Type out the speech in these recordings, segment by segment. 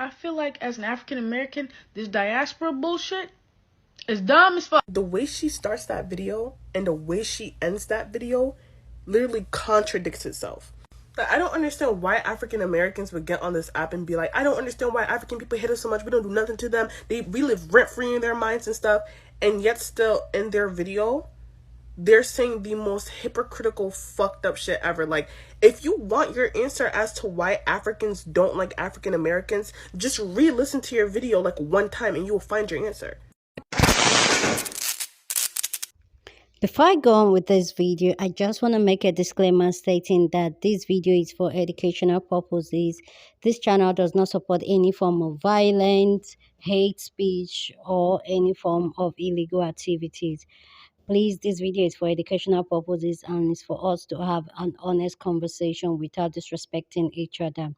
I feel like as an African American, this diaspora bullshit is dumb as fuck. The way she starts that video and the way she ends that video literally contradicts itself. Like, I don't understand why African Americans would get on this app and be like, I don't understand why African people hate us so much. We don't do nothing to them. We live rent free in their minds and stuff. And yet still in their video, they're saying the most hypocritical, fucked up shit ever. Like, if you want your answer as to why Africans don't like African Americans, just re-listen to your video like one time and you will find your answer. Before I go on with this video, I just want to make a disclaimer stating that this video is for educational purposes. This channel does not support any form of violence, hate speech, or any form of illegal activities. Please, this video is for educational purposes and is for us to have an honest conversation without disrespecting each other.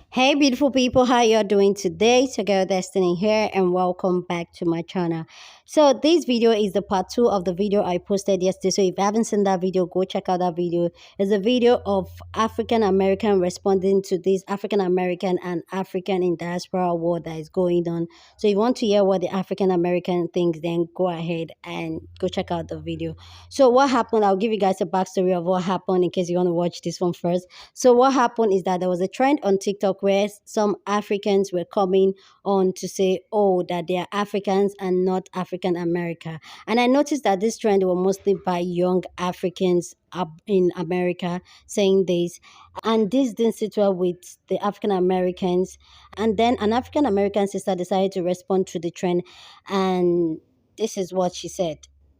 Hey beautiful people, how you're doing today? It's your girl Destiny here and welcome back to my channel. So this video is the part 2 of the video I posted yesterday. So if you haven't seen that video, go check out that video. It's a video of African American responding to this African American and African in diaspora war that is going on. So if you want to hear what the African American thinks, then go ahead and go check out the video. So what happened, I'll give you guys a backstory of what happened in case you want to watch this one first. So what happened is that there was a trend on TikTok where some Africans were coming on to say, oh, that they are Africans and not African America. And I noticed that this trend was mostly by young Africans up in America saying this. And this didn't sit well with the African Americans. And then an African American sister decided to respond to the trend. And this is what she said.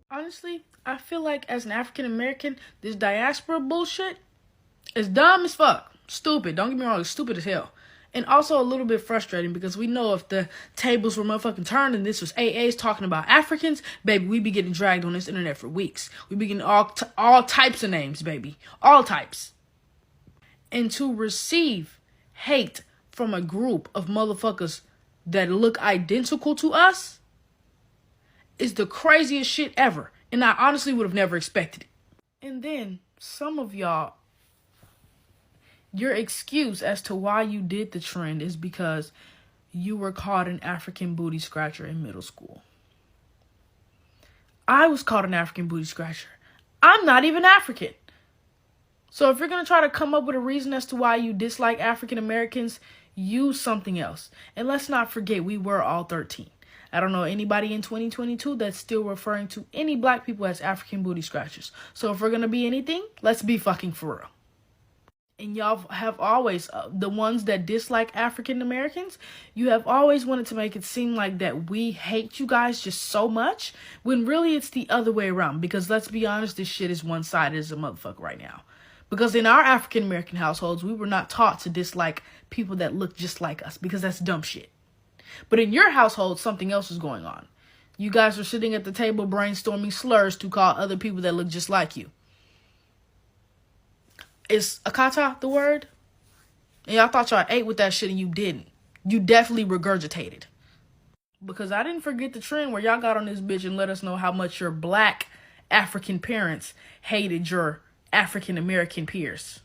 Honestly, I feel like as an African American, this diaspora bullshit is dumb as fuck. Stupid. Don't get me wrong, it's stupid as hell. And also a little bit frustrating because we know if the tables were motherfucking turned and this was AAs talking about Africans, baby, we'd be getting dragged on this internet for weeks. We'd be getting all types of names, baby. All types. And to receive hate from a group of motherfuckers that look identical to us is the craziest shit ever. And I honestly would have never expected it. And then some of y'all, your excuse as to why you did the trend is because you were called an African booty scratcher in middle school. I was called an African booty scratcher. I'm not even African. So if you're going to try to come up with a reason as to why you dislike African Americans, use something else. And let's not forget, we were all 13. I don't know anybody in 2022 that's still referring to any black people as African booty scratchers. So if we're going to be anything, let's be fucking for real. And y'all have always, the ones that dislike African Americans, you have always wanted to make it seem like that we hate you guys just so much, when really it's the other way around. Because let's be honest, this shit is one-sided as a motherfucker right now. Because in our African American households, we were not taught to dislike people that look just like us, because that's dumb shit. But in your household, something else is going on. You guys are sitting at the table brainstorming slurs to call other people that look just like you. Is akata the word? And y'all thought y'all ate with that shit and you didn't. You definitely regurgitated. Because I didn't forget the trend where y'all got on this bitch and let us know how much your black African parents hated your African American peers.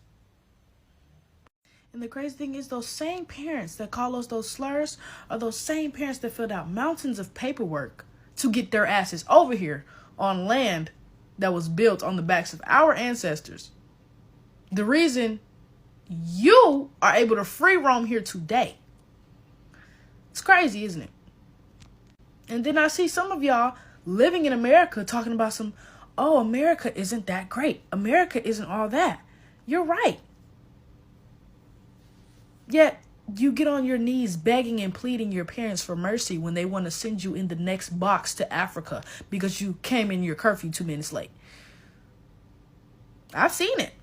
And the crazy thing is, those same parents that call us those slurs are those same parents that filled out mountains of paperwork to get their asses over here on land that was built on the backs of our ancestors. The reason you are able to free roam here today. It's crazy, isn't it? And then I see some of y'all living in America talking about some, oh, America isn't that great. America isn't all that. You're right. Yet you get on your knees begging and pleading your parents for mercy when they want to send you in the next box to Africa because you came in your curfew 2 minutes late. I've seen it.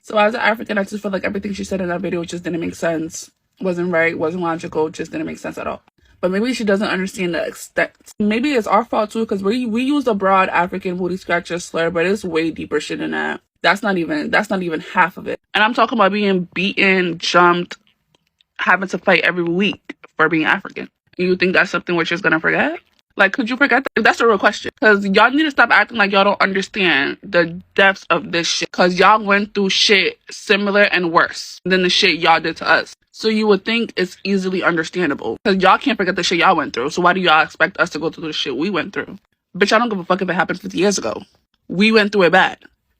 So as an African, I just feel like everything she said in that video just didn't make sense. Wasn't right, wasn't logical, just didn't make sense at all. But maybe she doesn't understand the extent. Maybe it's our fault too, because we use a broad African booty scratcher slur, but it's way deeper shit than that. That's not even half of it. And I'm talking about being beaten, jumped, having to fight every week for being African. And you think that's something we're just gonna forget? Like, could you forget that? That's a real question. Because y'all need to stop acting like y'all don't understand the depths of this shit. Because y'all went through shit similar and worse than the shit y'all did to us. So you would think it's easily understandable. Because y'all can't forget the shit y'all went through. So why do y'all expect us to go through the shit we went through? Bitch, I don't give a fuck if it happened 50 years ago. We went through it bad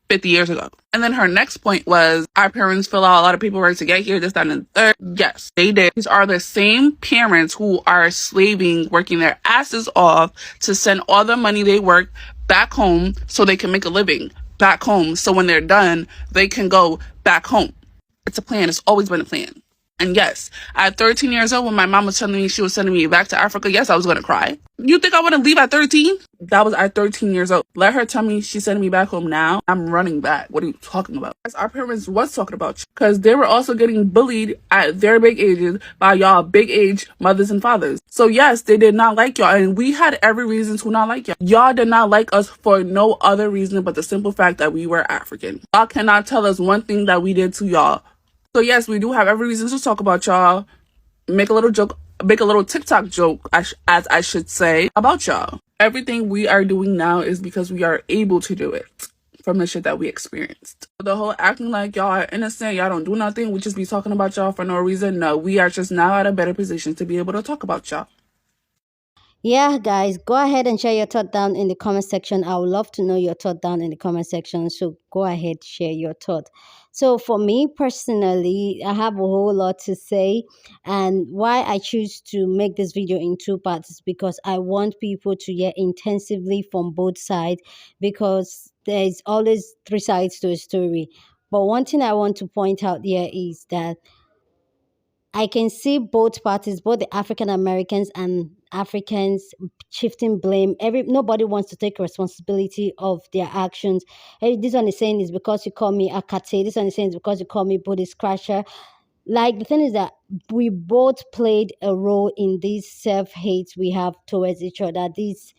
50 years ago. And then her next point was our parents fill out a lot of paperwork to get here, this, that, and the third. Yes, they did. These are the same parents who are slaving, working their asses off to send all the money they work back home so they can make a living back home. So when they're done, they can go back home. It's a plan. It's always been a plan. And yes, at 13 years old, when my mom was telling me she was sending me back to Africa, yes, I was going to cry. You think I want to leave at 13? That was at 13 years old. Let her tell me she's sending me back home now. I'm running back. What are you talking about? Yes, our parents was talking about you because they were also getting bullied at their big ages by y'all big age mothers and fathers. So yes, they did not like y'all. And we had every reason to not like y'all. Y'all did not like us for no other reason but the simple fact that we were African. Y'all cannot tell us one thing that we did to y'all. So yes, we do have every reason to talk about y'all, make a little joke, make a little TikTok joke, as I should say, about y'all. Everything we are doing now is because we are able to do it from the shit that we experienced. The whole acting like y'all are innocent, y'all don't do nothing, we just be talking about y'all for no reason. No, we are just now at a better position to be able to talk about y'all. Yeah, guys, go ahead and share your thought down in the comment section. I would love to know your thought down in the comment section. So go ahead, share your thought. So for me personally, I have a whole lot to say. And why I choose to make this video in two parts is because I want people to hear intensively from both sides, because there's always three sides to a story. But one thing I want to point out here is that I can see both parties, both the African Americans and Africans, shifting blame. Nobody wants to take responsibility of their actions. Hey, this one is saying is because you call me a Akate. This one is saying is because you call me Buddhist crasher. Like, the thing is that we both played a role in this self-hate we have towards each other. This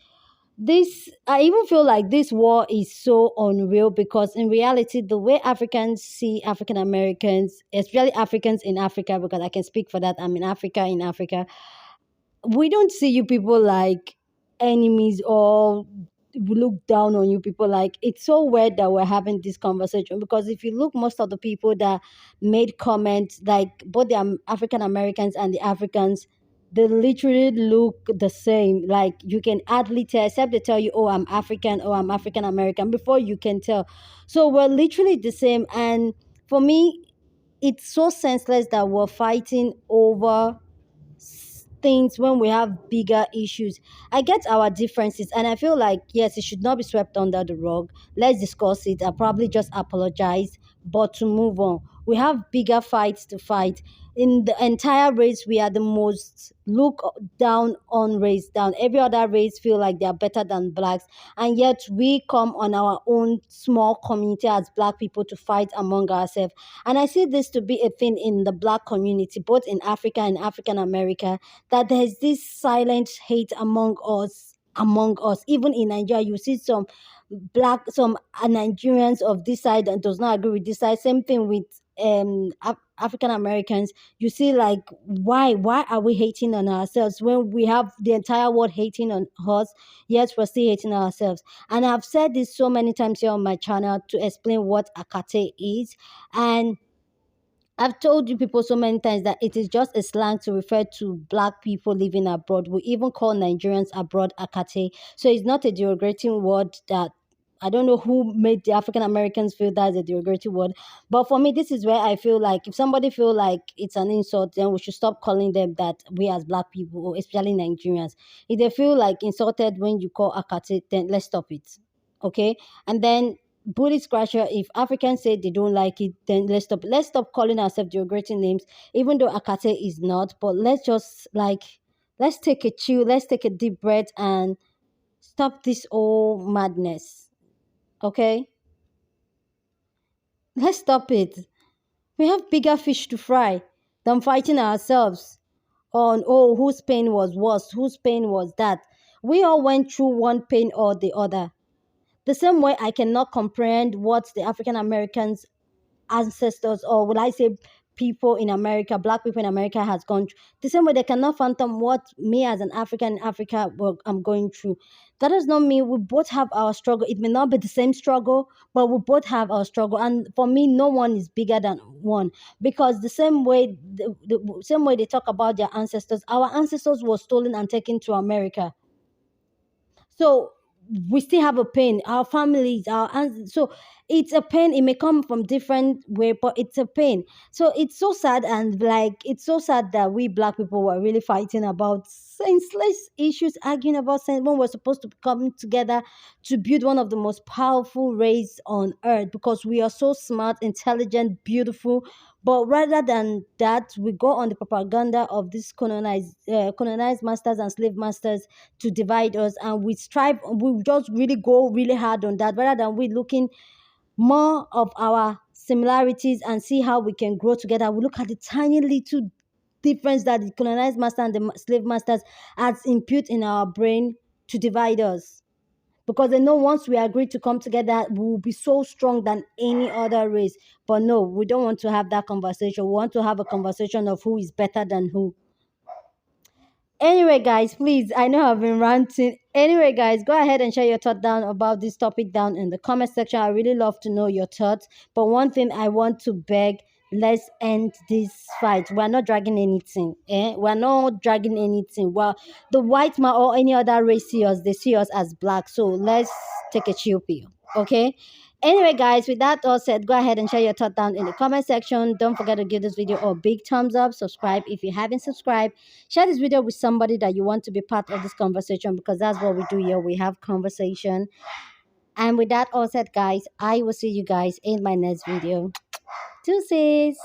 I even feel like this war is so unreal, because in reality, the way Africans see African Americans, especially Africans in Africa, because I can speak for that, I'm in Africa, we don't see you people like enemies, or we look down on you people. Like, it's so weird that we're having this conversation, because if you look, most of the people that made comments, like both the African Americans and the Africans, they literally look the same. Like, you can hardly tell, except they tell you, oh, I'm African, or I'm African American, before you can tell. So we're literally the same. And for me, it's so senseless that we're fighting over things when we have bigger issues. I get our differences, and I feel like, yes, it should not be swept under the rug. Let's discuss it. I'll probably just apologize, but to move on. We have bigger fights to fight. In the entire race, we are the most look down on race down. Every other race feel like they are better than blacks, and yet we come on our own small community as black people to fight among ourselves. And I see this to be a thing in the black community, both in Africa and African America, that there's this silent hate among us. Among us, even in Nigeria, you see some Nigerians of this side and does not agree with this side. Same thing with African Americans. You see, like, why are we hating on ourselves when we have the entire world hating on us? Yes, we're still hating ourselves. And I've said this so many times here on my channel to explain what Akate is. And I've told you people so many times that it is just a slang to refer to black people living abroad. We even call Nigerians abroad Akate. So it's not a derogatory word that, I don't know who made the African Americans feel that's a derogatory word. But for me, this is where I feel like if somebody feel like it's an insult, then we should stop calling them that, we as black people, or especially Nigerians. If they feel like insulted when you call Akate, then let's stop it. Okay? And then Buddhist scratcher, if Africans say they don't like it, then let's stop calling ourselves derogatory names, even though Akate is not. But let's just, like, let's take a chill, let's take a deep breath and stop this old madness. Okay, let's stop it. We have bigger fish to fry than fighting ourselves on, oh, whose pain was worse, whose pain was that. We all went through one pain or the other. The same way I cannot comprehend what the African Americans ancestors, or would I say people in America, black people in America has gone through. The same way they cannot fathom what me as an African in Africa I'm going through. That does not mean we both have our struggle. It may not be the same struggle, but we both have our struggle. And for me, no one is bigger than one, because the same way they talk about their ancestors, our ancestors were stolen and taken to America. So we still have a pain, our families, so it's a pain. It may come from different way, but it's a pain. So it's so sad, and like it's so sad that we black people were really fighting about senseless issues, arguing about when we're supposed to come together to build one of the most powerful race on earth, because we are so smart, intelligent, beautiful. But rather than that, we go on the propaganda of these colonized masters and slave masters to divide us, and we just really go really hard on that, rather than we looking more of our similarities and see how we can grow together. We look at the tiny little difference that the colonized master and the slave masters has impute in our brain to divide us, because they know once we agree to come together, we will be so strong than any other race. But no, we don't want to have that conversation. We want to have a conversation of who is better than who. Anyway, guys, please, I know I've been ranting. Anyway, guys, go ahead and share your thought down about this topic down in the comment section. I really love to know your thoughts. But one thing I want to beg, let's end this fight. We're not dragging anything. We're not dragging anything. Well, the white man or any other race see us, they see us as black. So let's take a chill pill. Okay? Anyway, guys, with that all said, go ahead and share your thought down in the comment section. Don't forget to give this video a big thumbs up. Subscribe if you haven't subscribed. Share this video with somebody that you want to be part of this conversation, because that's what we do here. We have conversation. And with that all said, guys, I will see you guys in my next video. Deuces.